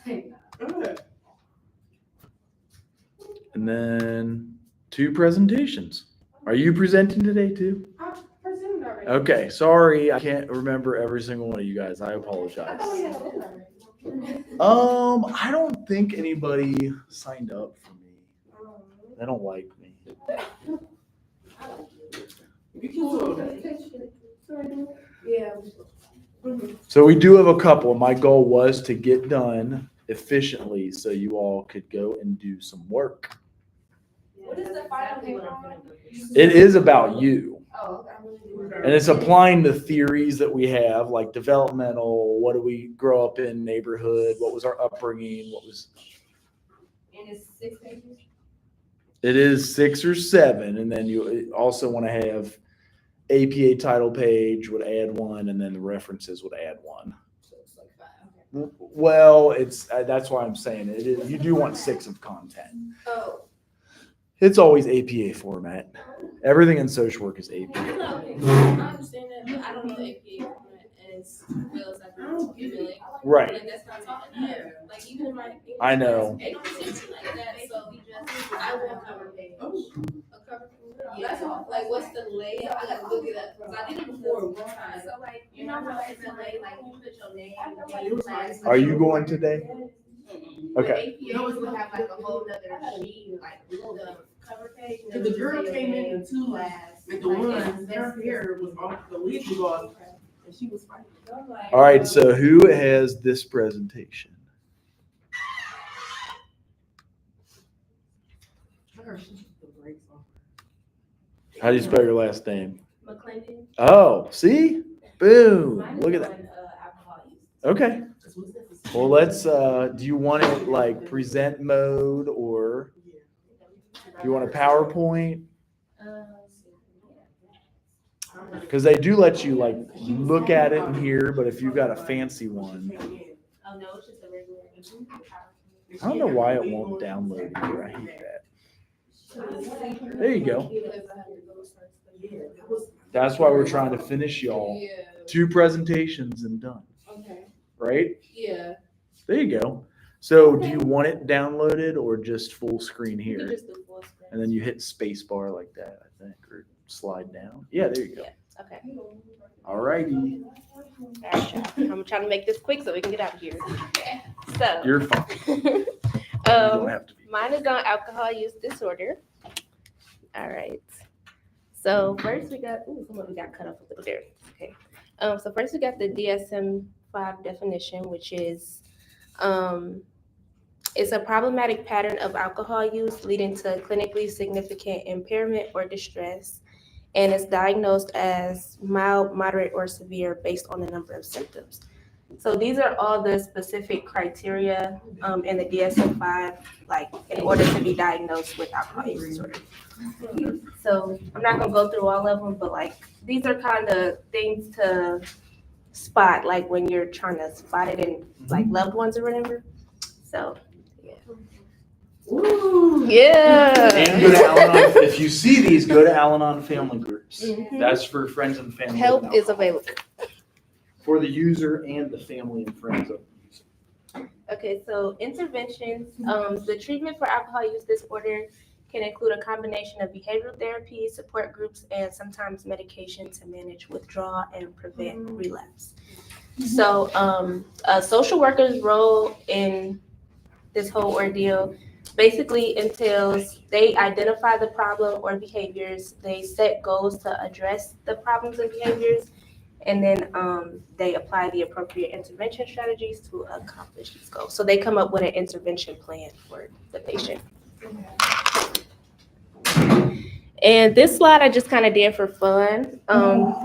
And then 2 presentations. Are you presenting today too? I presented already. Okay, sorry, I can't remember every single one of you guys. I apologize. I don't think anybody signed up for me. They don't like me. Yeah. So we do have a couple. My goal was to get done efficiently so you all could go and do some work. What is the final paper? It is about you. Oh, okay. And it's applying the theories that we have, like developmental, what do we grow up in, neighborhood, what was our upbringing, what was. And it's 6 pages? It is 6 or 7, and then you also want to have APA title page would add 1, and then the references would add 1. So it's like 5. Okay. Well, it's that's why I'm saying it. You do want 6 of content. Oh. It's always APA format. Everything in social work is APA. Okay. I understand that, but I don't know APA format as well as I do. Right. Like, that's not talking about. Like, even in my English I know. class, they don't teach me like that, so I want cover page. A cover page. That's all. Like, what's the layout? I gotta look it up, because I did it before one time. So, like, you know how it's a lay, like, you put your name and your class. Are you going today? Okay. You always would have like a whole nother sheet, like the cover page. The girl came in and 2 like the one, their hair was off, the wig was off, and she was fighting. All right, so who has this presentation? How do you spell your last name? McClendon. Oh, see? Boom. Look at that. Okay. Well, let's, do you want it like present mode or do you want a PowerPoint? Because they do let you like look at it in here, but if you've got a fancy one, Oh, no, it's just a regular. I don't know why it won't download here. I hate that. There you go. That's why we're trying to finish y'all. Yeah. 2 presentations and done, Okay. right? Yeah. There you go. So do you want it downloaded or just full screen You here? just do full screen. And then you hit space bar like that, I think, or slide down. Yeah, there you go. Okay. All righty. I'm trying to make this quick so we can get out of here. So, You're fine. You don't have to be. mine is on alcohol use disorder. All right. So first we got, some of it got cut off over there. Okay. So first we got the DSM-5 definition, which is, it's a problematic pattern of alcohol use leading to clinically significant impairment or distress, and is diagnosed as mild, moderate, or severe based on the number of symptoms. So these are all the specific criteria in the DSM-5, like in order to be diagnosed with alcohol use disorder. So I'm not gonna go through all of them, but like these are kind of things to spot, like when you're trying to spot it in like loved ones or whatever. So yeah. And go to Al-Anon. If you see these, go to Al-Anon family groups. Mhm. That's for friends and family. Help with is alcohol. available. For the user and the family and friends of the user. Okay, so interventions, the treatment for alcohol use disorder can include a combination of behavioral therapy, support groups, and sometimes medication to manage withdrawal and prevent relapse. So a social worker's role in this whole ordeal basically entails they identify the problem or behaviors, they set goals to address the problems and behaviors, and then they apply the appropriate intervention strategies to accomplish these goals. So they come up with an intervention plan for the patient. And this slide I just kind of did for fun.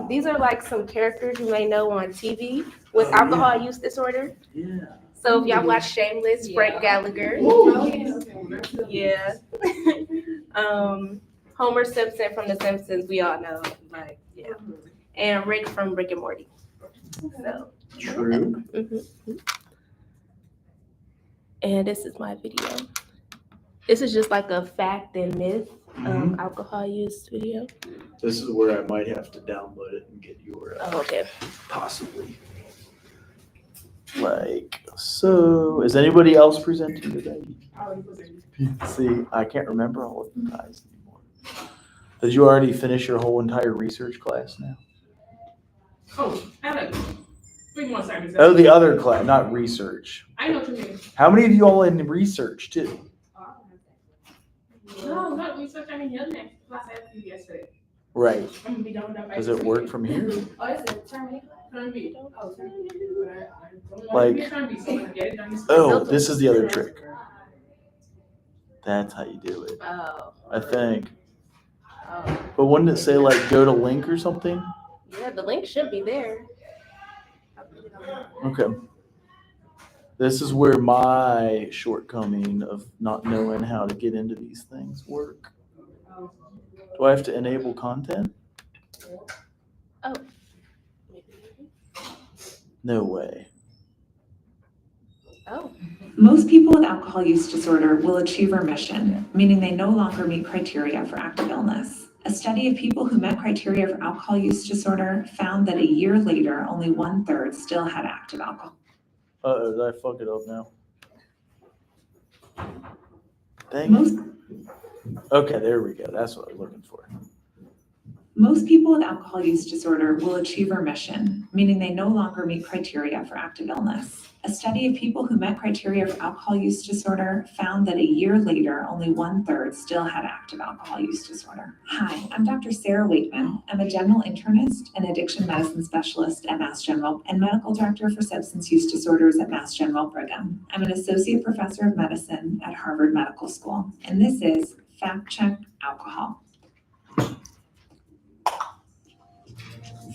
These are like some characters you may know on TV with alcohol use disorder. Yeah. So if y'all watch Shameless, Frank Gallagher. Yeah. Homer Simpson from The Simpsons, we all know. Like, yeah. And Rick from Rick and Morty. So. True. And this is my video. This is just like a fact and myth alcohol use video. This is where I might have to download it and get your Oh, okay. possibly like So, is anybody else presenting today? I already presented. See, I can't remember all of you guys anymore. Did you already finish your whole entire research class now? Oh, I had like 3 more assignments. Oh, the other class, not research. I know what you mean. How many of you all in research too? No, not research. I mean, the other next class I had to do yesterday. Right. I'm gonna be done with that by Does it work from here? Oh, it's a term class? Turn B. Oh, term. But I don't want Like- to be turn B, so I'm gonna get it done this week. Oh, this is the other trick. That's how you do it, Oh, I think. oh. But wouldn't it say like go to link or something? Yeah, the link should be there. Okay. This is where my shortcoming of not knowing how to get into these things work. Do I have to enable content? Oh. No way. Oh. Most people with alcohol use disorder will achieve remission, meaning they no longer meet criteria for active illness. A study of people who met criteria for alcohol use disorder found that a year later, only 1/3 still had active alcohol. Uh-oh, did I fuck it up now? Dang Most, it. Okay, there we go. That's what I was looking for. most people with alcohol use disorder will achieve remission, meaning they no longer meet criteria for active illness. A study of people who met criteria for alcohol use disorder found that a year later, only 1/3 still had active alcohol use disorder. Hi, I'm Dr. Sarah Wakeman. I'm a general internist and addiction medicine specialist at Mass General and medical director for substance use disorders at Mass General Brigham. I'm an associate professor of medicine at Harvard Medical School, and this is Fact Check Alcohol.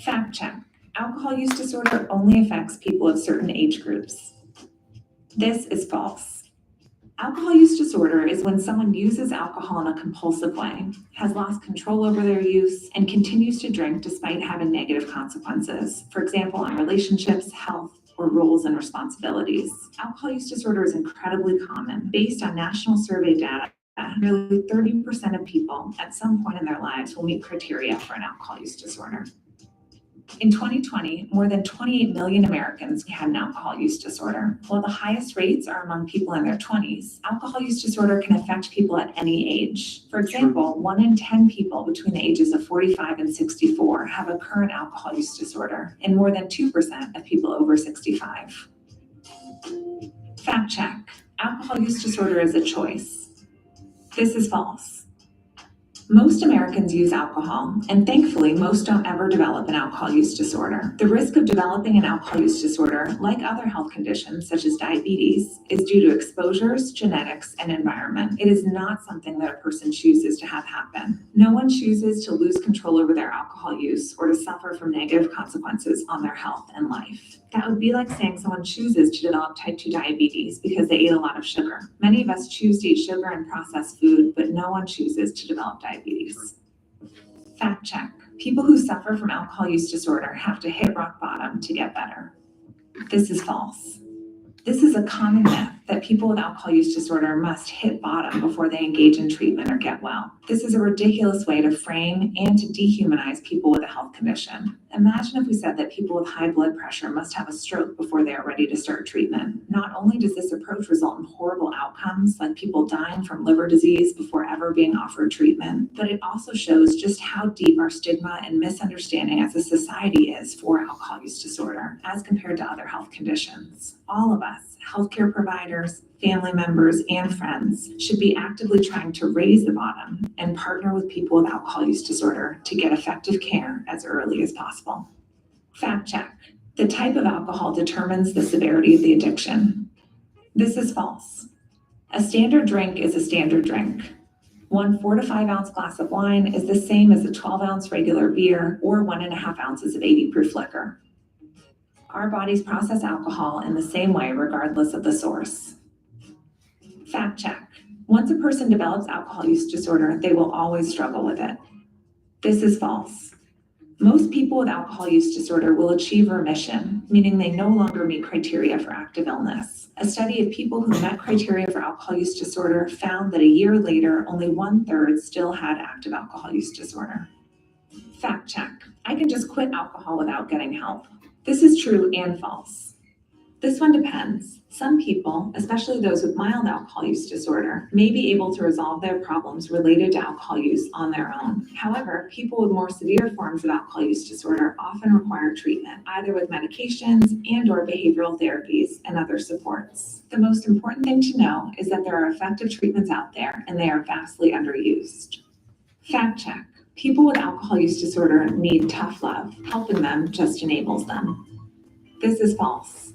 Fact check. Alcohol use disorder only affects people of certain age groups. This is false. Alcohol use disorder is when someone uses alcohol in a compulsive way, has lost control over their use, and continues to drink despite having negative consequences, for example, on relationships, health, or roles and responsibilities. Alcohol use disorder is incredibly common. Based on national survey data, nearly 30% of people at some point in their lives will meet criteria for an alcohol use disorder. In 2020, more than 28 million Americans had an alcohol use disorder. While the highest rates are among people in their 20s, alcohol use disorder can affect people at any age. For example, 1 in 10 people between the ages of 45 and 64 have a current alcohol use disorder, and more than 2% of people over 65. Fact check. Alcohol use disorder is a choice. This is false. Most Americans use alcohol, and thankfully, most don't ever develop an alcohol use disorder. The risk of developing an alcohol use disorder, like other health conditions such as diabetes, is due to exposures, genetics, and environment. It is not something that a person chooses to have happen. No one chooses to lose control over their alcohol use or to suffer from negative consequences on their health and life. That would be like saying someone chooses to develop type 2 diabetes because they ate a lot of sugar. Many of us choose to eat sugar and processed food, but no one chooses to develop diabetes. Fact check. People who suffer from alcohol use disorder have to hit rock bottom to get better. This is false. This is a common myth that people with alcohol use disorder must hit bottom before they engage in treatment or get well. This is a ridiculous way to frame and to dehumanize people with a health condition. Imagine if we said that people with high blood pressure must have a stroke before they are ready to start treatment. Not only does this approach result in horrible outcomes, like people dying from liver disease before ever being offered treatment, but it also shows just how deep our stigma and misunderstanding as a society is for alcohol use disorder as compared to other health conditions. All of us, healthcare providers, family members, and friends, should be actively trying to raise the bottom and partner with people with alcohol use disorder to get effective care as early as possible. Fact check. The type of alcohol determines the severity of the addiction. This is false. A standard drink is a standard drink. One 4 to 5 ounce glass of wine is the same as a 12-ounce regular beer or 1.5 ounces of 80 proof liquor. Our bodies process alcohol in the same way regardless of the source. Fact check. Once a person develops alcohol use disorder, they will always struggle with it. This is false. Most people with alcohol use disorder will achieve remission, meaning they no longer meet criteria for active illness. A study of people who met criteria for alcohol use disorder found that a year later, only 1/3 still had active alcohol use disorder. Fact check. I can just quit alcohol without getting help. This is true and false. This one depends. Some people, especially those with mild alcohol use disorder, may be able to resolve their problems related to alcohol use on their own. However, people with more severe forms of alcohol use disorder often require treatment, either with medications and/or behavioral therapies and other supports. The most important thing to know is that there are effective treatments out there and they are vastly underused. Fact check. People with alcohol use disorder need tough love. Helping them just enables them. This is false.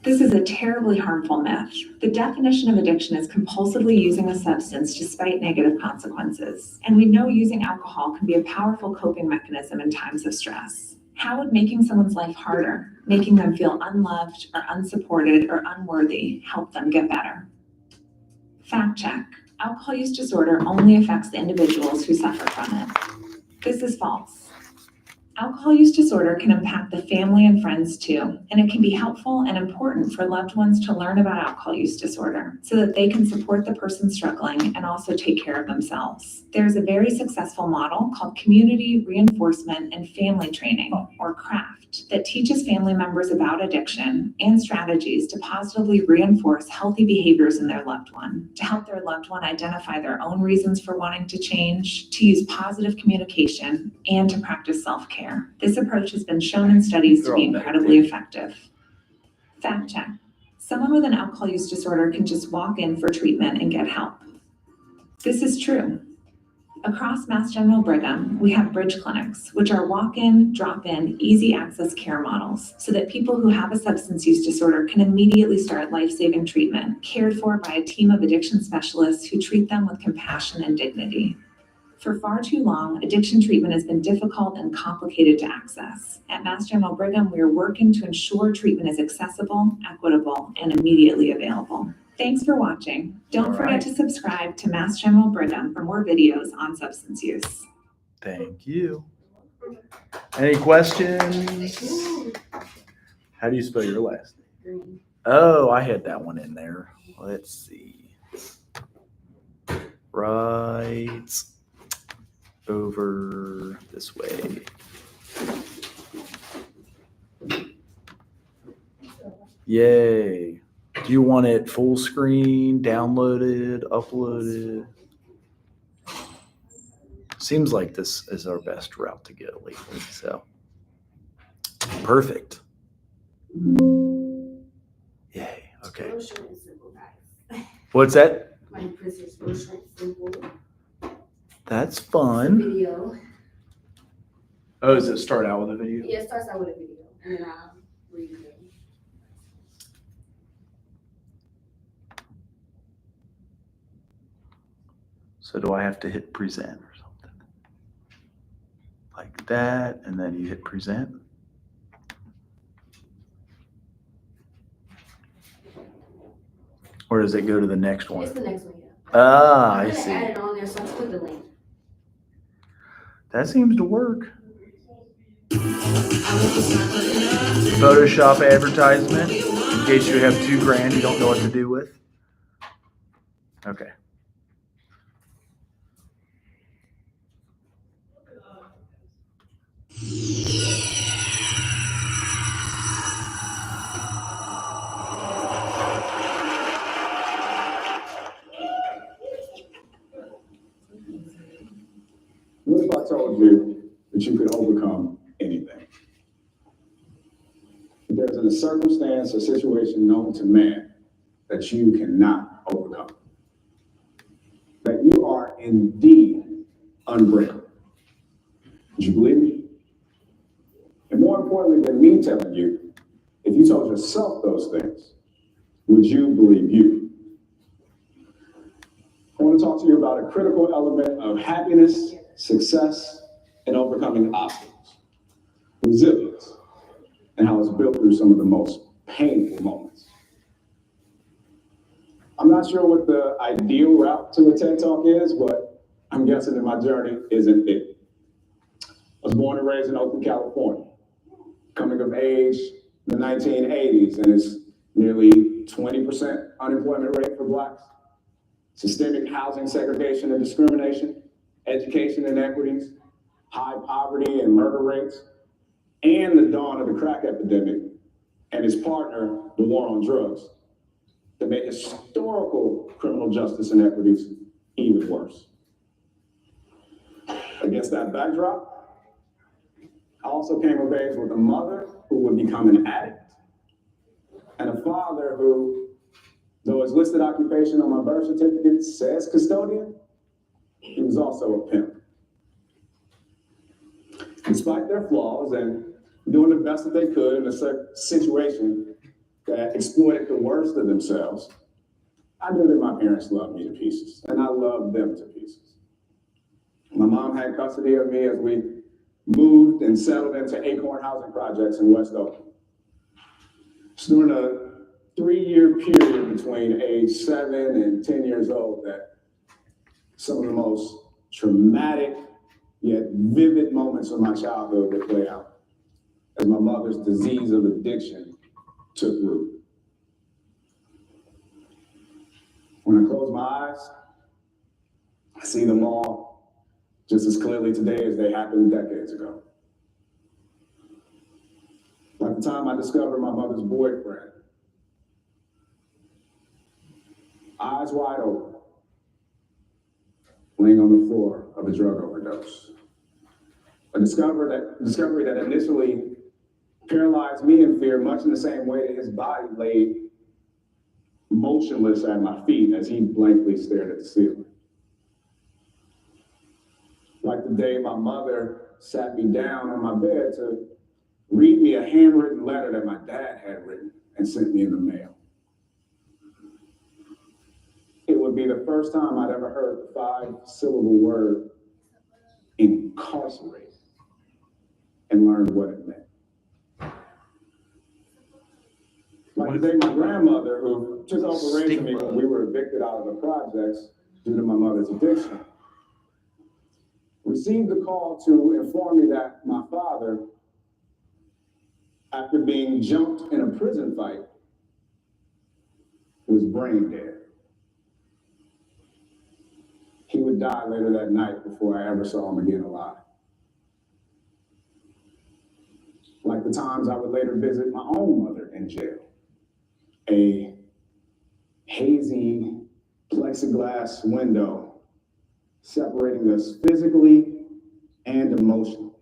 This is a terribly harmful myth. The definition of addiction is compulsively using a substance despite negative consequences. And we know using alcohol can be a powerful coping mechanism in times of stress. How would making someone's life harder, making them feel unloved or unsupported or unworthy, help them get better? Fact check. Alcohol use disorder only affects the individuals who suffer from it. This is false. Alcohol use disorder can impact the family and friends too, and it can be helpful and important for loved ones to learn about alcohol use disorder so that they can support the person struggling and also take care of themselves. There's a very successful model called Community Reinforcement and Family Training, or CRAFT, that teaches family members about addiction and strategies to positively reinforce healthy behaviors in their loved one, to help their loved one identify their own reasons for wanting to change, to use positive communication, and to practice self-care. This approach has been shown in studies to be incredibly effective. Fact check. Someone with an alcohol use disorder can just walk in for treatment and get help. This is true. Across Mass General Brigham, we have bridge clinics, which are walk-in, drop-in, easy access care models so that people who have a substance use disorder can immediately start life-saving treatment, cared for by a team of addiction specialists who treat them with compassion and dignity. For far too long, addiction treatment has been difficult and complicated to access. At Mass General Brigham, we are working to ensure treatment is accessible, equitable, and immediately available. Thanks for watching. Don't forget to subscribe to Mass General Brigham for more videos on substance use. Thank you. Any questions? How do you spell your last name? Oh, I had that one in there. Let's see. Right over this way. Yay. Do you want it full screen, downloaded, uploaded? Seems like this is our best route to go lately, so. Perfect. Yay, okay. What's that? My princess real short, simple. That's fun. Video. Oh, does it start out with a video? Yeah, it starts out with a video, and then I'll read it. So do I have to hit present or something? Like that, and then you hit present? Or does it go to the next one? It's the next one, yeah. Ah, I I'm gonna see. add it on there, so I put the link. That seems to work. Photoshop advertisement, in case you have $2,000 you don't know what to do with. Okay. What if I told you that you could overcome anything? If there's a circumstance or situation known to man that you cannot overcome, that you are indeed unbreakable. Would you believe me? And more importantly than me telling you, if you told yourself those things, would you believe you? I want to talk to you about a critical element of happiness, success, and overcoming obstacles. Resilience, and how it's built through some of the most painful moments. I'm not sure what the ideal route to a TED Talk is, but I'm guessing that my journey isn't it. I was born and raised in Oakland, California. Coming of age in the 1980s, and it's nearly 20% unemployment rate for Blacks. Systemic housing segregation and discrimination, education inequities, high poverty and murder rates, and the dawn of the crack epidemic, and his partner, the war on drugs, that made historical criminal justice inequities even worse. Against that backdrop, I also came of age with a mother who would become an addict, and a father who, though his listed occupation on my birth certificate says custodian, he was also a pimp. Despite their flaws and doing the best that they could in a situation that exploited the worst of themselves, I knew that my parents loved me to pieces, and I loved them to pieces. My mom had custody of me as we moved and settled into Acorn housing projects in West Oakland. It's during a 3-year period between age 7 and 10 years old that some of the most traumatic yet vivid moments of my childhood would play out as my mother's disease of addiction took root. When I close my eyes, I see them all just as clearly today as they happened decades ago. Like the time I discovered my mother's boyfriend, eyes wide open, laying on the floor of a drug overdose. A discovery that initially paralyzed me in fear, much in the same way that his body lay motionless at my feet as he blankly stared at the ceiling. Like the day my mother sat me down on my bed to read me a handwritten letter that my dad had written and sent me in the mail. It would be the first time I'd ever heard the 5-syllable word incarcerated and learned what it meant. Like the day my grandmother, who took over raising me when we were evicted out of the projects due to my mother's addiction, received the call to inform me that my father, after being jumped in a prison fight, was brain dead. He would die later that night before I ever saw him again alive. Like the times I would later visit my own mother in jail. A hazy plexiglass window separating us physically and emotionally,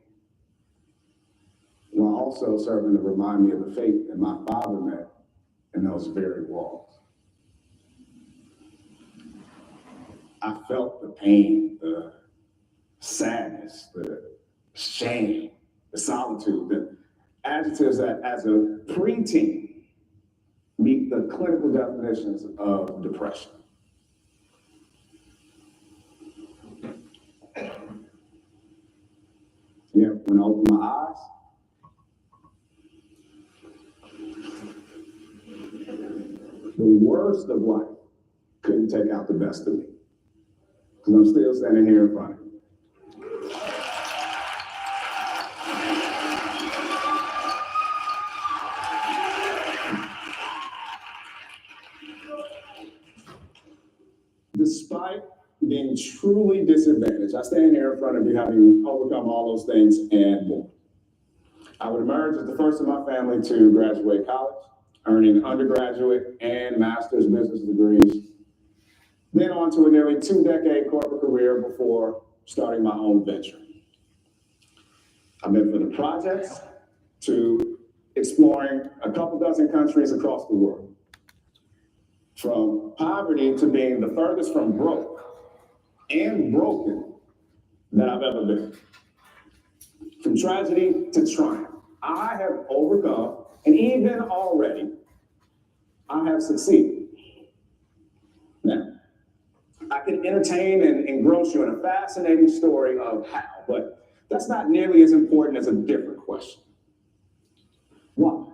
while also serving to remind me of the fate that my father met in those very walls. I felt the pain, the sadness, the shame, the solitude, the adjectives that as a preteen meet the clinical definitions of depression. Yet when I opened my eyes, the worst of life couldn't take out the best of me, because I'm still standing here in front of you. Despite being truly disadvantaged, I stand here in front of you having overcome all those things and more. I would emerge as the first in my family to graduate college, earning undergraduate and master's business degrees, then on to a nearly 2-decade corporate career before starting my own venture. I've been from the projects to exploring a couple dozen countries across the world. From poverty to being the furthest from broke and broken that I've ever been. From tragedy to triumph, I have overcome, and even already, I have succeeded. Now, I can entertain and engross you in a fascinating story of how, but that's not nearly as important as a different question. Why?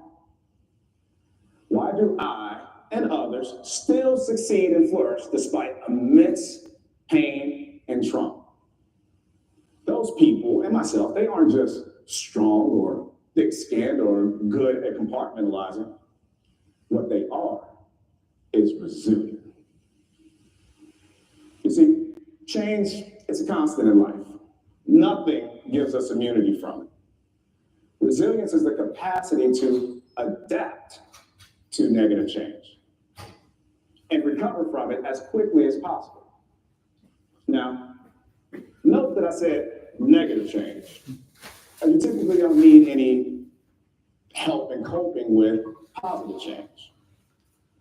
Why do I and others still succeed and flourish despite immense pain and trauma? Those people and myself, they aren't just strong or thick-skinned or good at compartmentalizing. What they are is resilient. You see, change is a constant in life. Nothing gives us immunity from it. Resilience is the capacity to adapt to negative change and recover from it as quickly as possible. Now, note that I said negative change. You typically don't need any help in coping with positive change,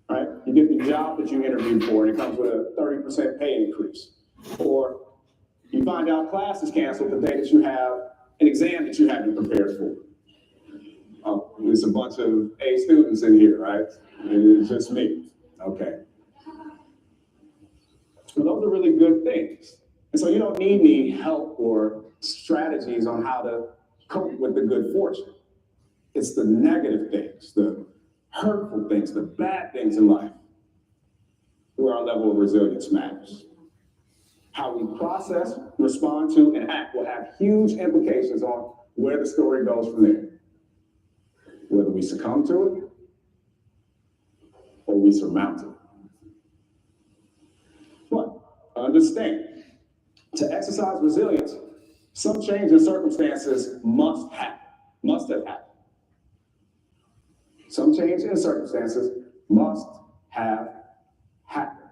right? You get the job that you interviewed for and it comes with a 30% pay increase. Or you find out class is canceled the day that you have an exam that you haven't prepared for. There's a bunch of A students in here, right? It's just me. Okay. So those are really good things. And so you don't need any help or strategies on how to cope with the good fortune. It's the negative things, the hurtful things, the bad things in life where our level of resilience matters. How we process, respond to, and act will have huge implications on where the story goes from there. Whether we succumb to it or we surmount it. But understand, to exercise resilience, some change in circumstances must have happened. Some change in circumstances must have happened.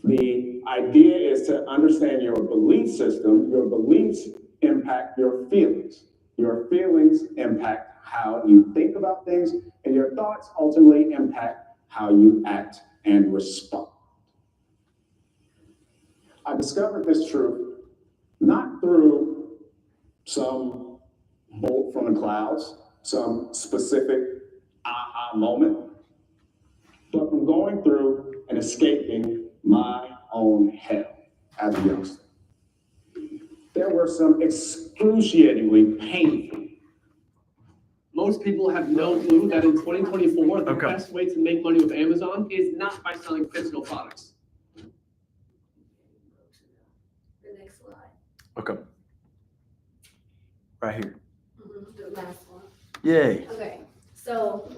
The idea is to understand your belief system. Your beliefs impact your feelings. Your feelings impact how you think about things, and your thoughts ultimately impact how you act and respond. I discovered this truth not through some bolt from the clouds, some specific aha moment, but from going through and escaping my own hell as a youngster. There were some excruciatingly painful. Most people have no clue that in 2024, the Okay. best way to make money with Amazon is not by selling physical products. The next slide. Okay. Right here. The last one. Yay. Okay, so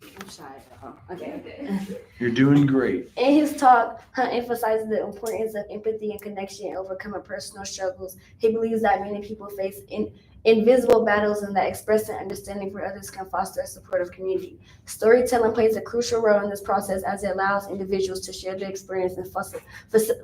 I'm shy. Okay. You're doing great. In his talk, Hunt emphasizes the importance of empathy and connection in overcoming personal struggles. He believes that many people face invisible battles and that expressing understanding for others can foster a supportive community. Storytelling plays a crucial role in this process as it allows individuals to share their experience and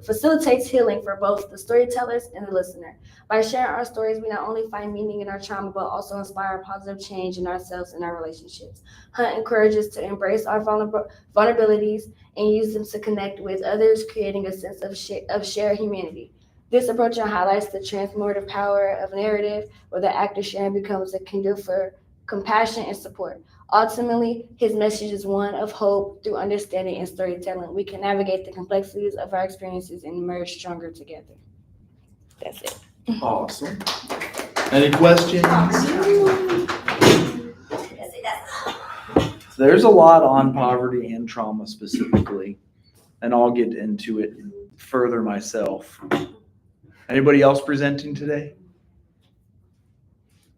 facilitates healing for both the storytellers and the listener. By sharing our stories, we not only find meaning in our trauma, but also inspire positive change in ourselves and our relationships. Hunt encourages to embrace our vulnerabilities and use them to connect with others, creating a sense of shared humanity. This approach highlights the transformative power of narrative, where the act of sharing becomes a kindle for compassion and support. Ultimately, his message is one of hope through understanding and storytelling. We can navigate the complexities of our experiences and emerge stronger together. That's it. Awesome. Any questions? There's a lot on poverty and trauma specifically, and I'll get into it further myself. Anybody else presenting today?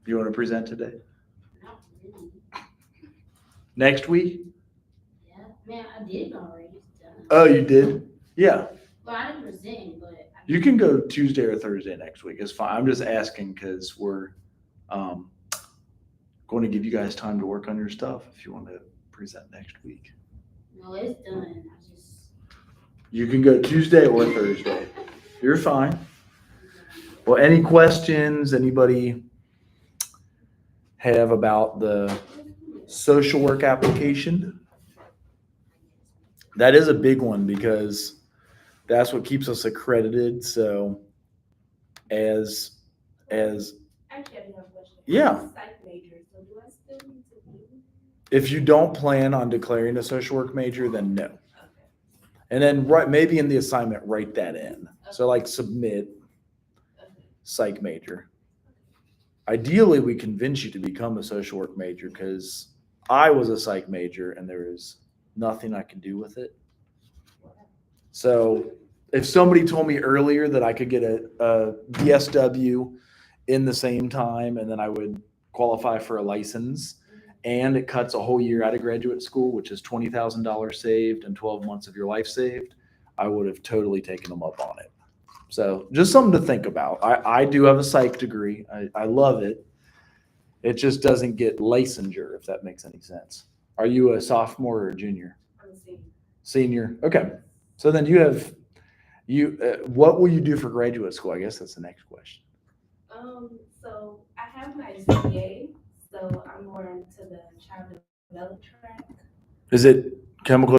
You want to present today? Next week? Yeah, man, I did already. It's done. Oh, you did? Yeah. Well, I didn't present, but. You can go Tuesday or Thursday next week. It's fine. I'm just asking because we're going to give you guys time to work on your stuff if you want to present next week. No, it's done. You can go Tuesday or Thursday. You're fine. Well, any questions anybody have about the social work application? That is a big one because that's what keeps us accredited. So as Actually, I do have a question. Yeah. I'm a psych major, so do I still need to do? if you don't plan on declaring a social work major, then no. Okay. And then maybe in the assignment, write that in. So like submit psych major. Ideally, we convince you to become a social work major because I was a psych major and there is nothing I can do with it. So if somebody told me earlier that I could get a DSW in the same time and then I would qualify for a license and it cuts a whole year out of graduate school, which is $20,000 saved and 12 months of your life saved, I would have totally taken them up on it. So just something to think about. I do have a psych degree. I love it. It just doesn't get licensure, if that makes any sense. Are you a sophomore or a junior? I'm a senior. Senior. Okay. So then you have, what will you do for graduate school? I guess that's the next question. So I have my GPA, so I'm more into the child development track. Is it chemical